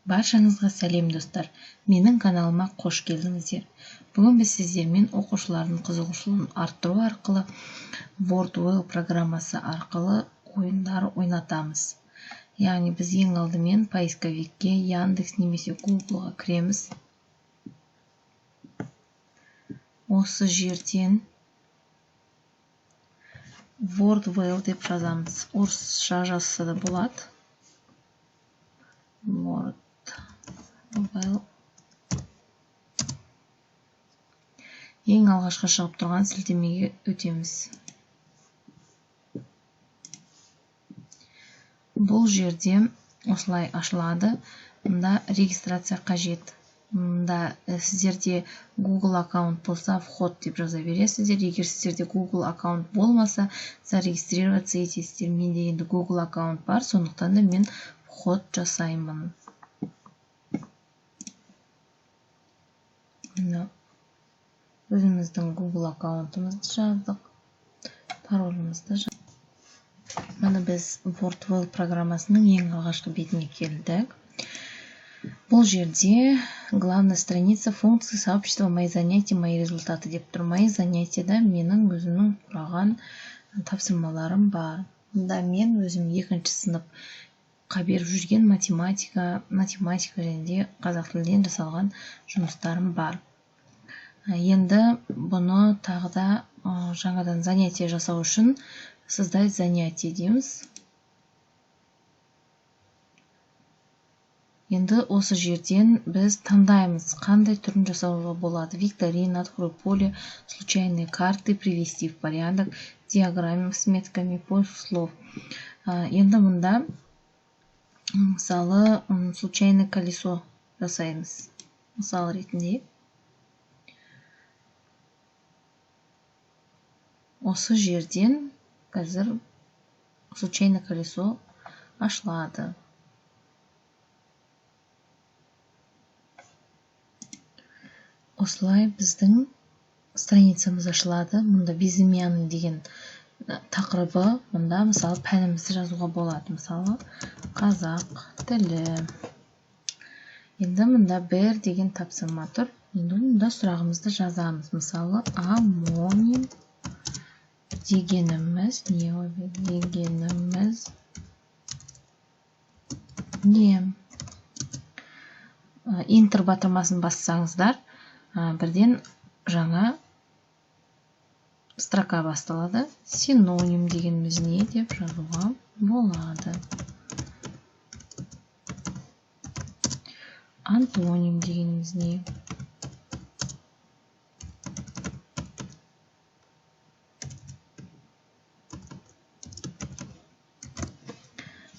Баршаңызға сәлем достар, менің каналыма қош келдіңіздер. Бүгін біз сіздермен оқушылардың қызығушылығын арттыру арқылы WordWell программасы арқылы ойындар ойнатамыз. Яғни біз ең алдымен поисковикке Яндекс немесе Googleға кіреміз. Осы жерден WordWell деп жазамыз. Орысша жазса да болады. Ең алғашқы шығып тұрған сілтемеге өтеміз. Бұл жерде осылай ашылады. Мұнда регистрация қажет. Мұнда сіздерде Google аккаунт болса, вход деп жаза бересіздер. Егер сіздерде Google аккаунт болмаса, зарегистрироваться етесіздер. Менде енді Google аккаунт бар, сондықтан да мен вход жасаймын. Өзіміздің Google аккаунтымызды жаздық, паролімізді жаздық. Мұны біз WordWell программасының ең алғашқы бетіне келдік. Бұл жерде главная страница функции сообщества «Мои занятия, мои результаты» деп тұр. «Мои занятияда» менің өзімнің құраған тапсырмаларым бар. Мұнда мен өзім 2-ші сыныпқа беріп жүрген математика және қазақ тілінен жасалған жұмыстарым бар. Енді бұны тағы да жаңадан занятие жасау үшін создать занятие дейміз. Енді осы жерден біз таңдаймыз, қандай түрін жасауға болады. Викторина, открой поле, случайные карты, привести в порядок, диаграмма с метками, поиск слов. Енді мұнда мысалы случайное колесо жасаймыз. Мысал ретінде. Осы жерден қазір случайное колесо ашылады. Осылай біздің страницамыз ашылады. Мұнда безымянный деген тақырыбы, мұнда мысалы пәнімізді жазуға болады. Мысалы қазақ тілі. Енді мұнда бір деген тапсырма тұр. Енді мұнда сұрағымызды жазамыз. Мысалы амоним дегеніміз не? Интер батырмасын бассаңыздар, бірден жаңа строка басталады. Синоним дегеніміз не деп жазуға болады. Антоним дегеніміз не?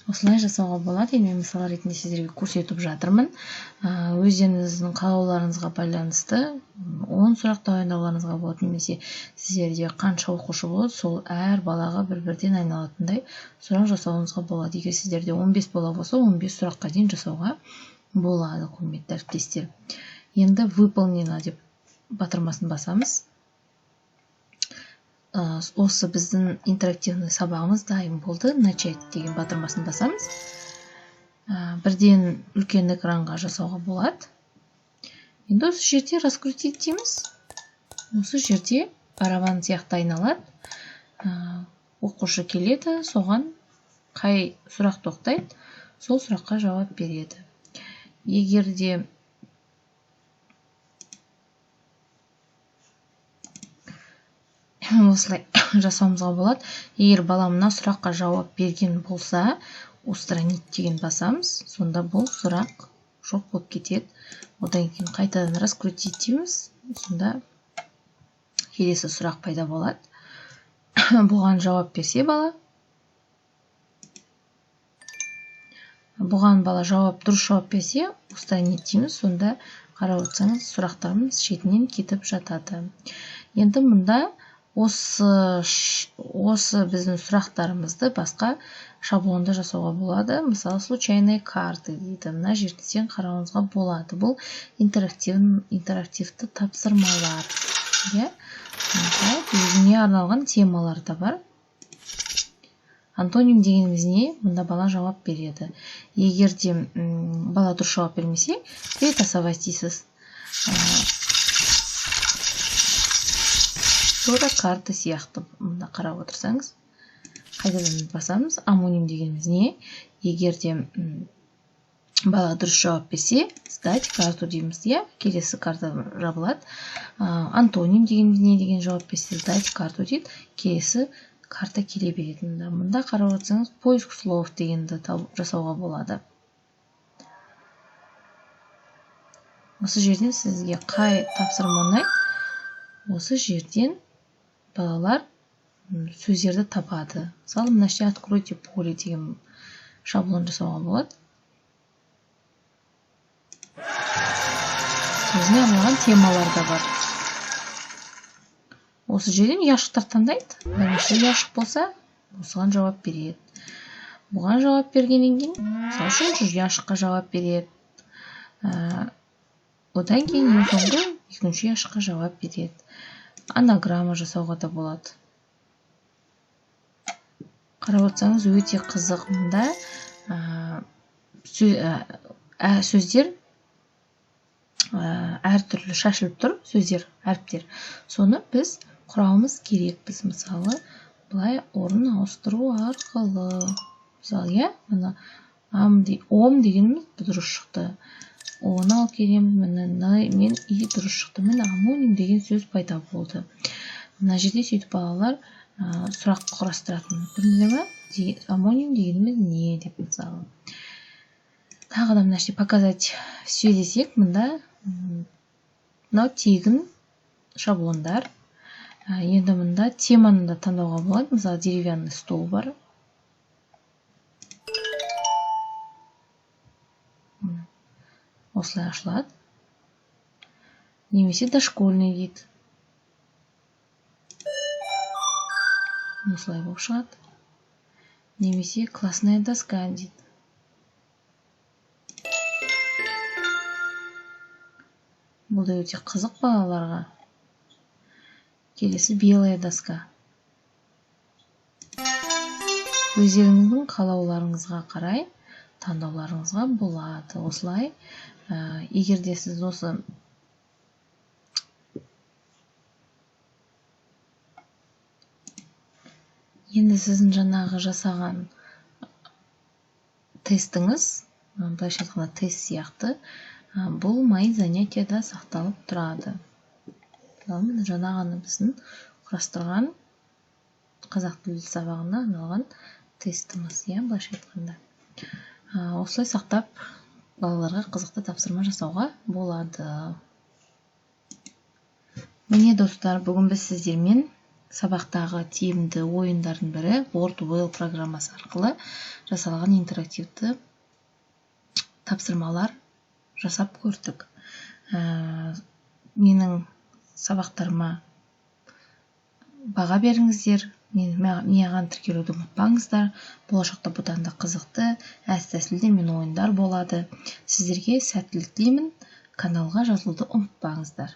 Осылай жасауға болады. Мен мысал ретінде сіздерге көрсетіп жатырмын. Өздеріңіздің қалауларыңызға байланысты 10 сұрақ дайындауларыңызға болады, немесе сіздерде қанша оқушы болады, сол әр балаға бір-бірден айналатындай сұрақ жасауыңызға болады. Егер сіздерде 15 бала болса, 15 сұраққа дейін жасауға болады, құрметті әріптестер. Енді выполнено деп батырмасын басамыз. Осы біздің интерактивный сабағымыз дайын болды. Начать деген батырмасын басамыз. Бірден үлкен экранға жасауға болады. Енді осы жерде раскрутить дейміз. Осы жерде барабан сияқты айналады. Оқушы келеді, соған қай сұрақ тоқтайды, сол сұраққа жауап береді. Егер де осылай жасауымызға болады. Егер бала мына сұраққа жауап берген болса, устранить деген басамыз, сонда бұл сұрақ жоқ болып кетеді. Одан кейін қайтадан раскрутить дейміз, сонда келесі сұрақ пайда болады. Бұған жауап берсе бала, дұрыс жауап берсе, устранить дейміз, сонда қарап отырсаңыз сұрақтарымыз шетінен кетіп жатады. Енді мұнда осы біздің сұрақтарымызды басқа шаблонда жасауға болады. Мысалы, случайные карты дейді. Мына жерден қарауыңызға болады. Бұл интерактивті тапсырмалар. Өзіне арналған темалар да бар. Антоним дегеніміз не? Мұнда бала жауап береді. Егер де бала дұрыс жауап бермесе, перетасовать дейсіз. Тура карта сияқты. Мында қарап отырсаңыз, қайтадан басамыз. Амоним дегеніміз не? Егер де бала дұрыс жауап берсе, сдать карту дейміз, иә? Келесі карта жабылады. Антоним дегеніміз не деген жауап берсе, сдать карту дейді. Келесі карта келе береді. Мында қарап отырсаңыз, поиск слов дегенді жасауға болады. Осы жерден сізге қай тапсырма ұнайды? Осы жерден балалар сөздерді табады. Мысалы, мына жерде откройте поле деген шаблон жасауға болады. Өзіне арналған темалар да бар. Осы жерден яшықтар таңдайды. Бірінші яшық болса, осыған жауап береді. Бұған жауап бергеннен кейін, мысалы үшін яшыққа жауап береді. Одан кейін ең соңғы екінші яшыққа жауап береді. Анаграмма жасауға да болады. Қарап отырсаңыз, өте қызық. Мұнда сөздер әртүрлі шашылып тұр, сөздер, әріптер. Соны біз құрауымыз керек. Біз мысалы, бұлай орын ауыстыру арқылы. Мысалы, ом дегеніміз дұрыс шықты. Оны алып келеміз, мен и дұрыс шықты. Амоним деген сөз пайда болды. Мына жерде сөйтіп балалар сұрақ құрастыратын. Білдіңіздер ме? Амоним дегеніміз не деп мысалы. Тағы да мына жерде показать все десек, мында мынау тегін шаблондар. Енді мында теманы да таңдауға болады. Мысалы, деревянный стол бар. Осылай ашылады. Немесе дошкольный дейді. Осылай болып шығады. Немесе классная доска дейді. Бұл да өте қызық балаларға. Келесі белая доска. Өздеріңіздің қалауларыңызға қарай таңдауларыңызға болады. Осылай, егер де сіз осы енді сіздің жаңағы жасаған тестіңіз, былайша айтқанда тест сияқты, бұл мои занятияда сақталып тұрады. Жаңағыны біздің құрастырған қазақ тілі сабағына арналған тестіміз, былайша айтқанда. Осылай сақтап, балаларға қызықты тапсырма жасауға болады. Міне достар, бүгін біз сіздермен сабақтағы тиімді ойындардың бірі WordWell программасы арқылы жасалған интерактивті тапсырмалар жасап көрдік. Менің сабақтарыма баға беріңіздер, маған тіркелуді ұмытпаңыздар. Болашақта бұдан да қызықты, әс-тәсілдер мен ойындар болады. Сіздерге сәттілік тілеймін. Каналға жазылуды ұмытпаңыздар.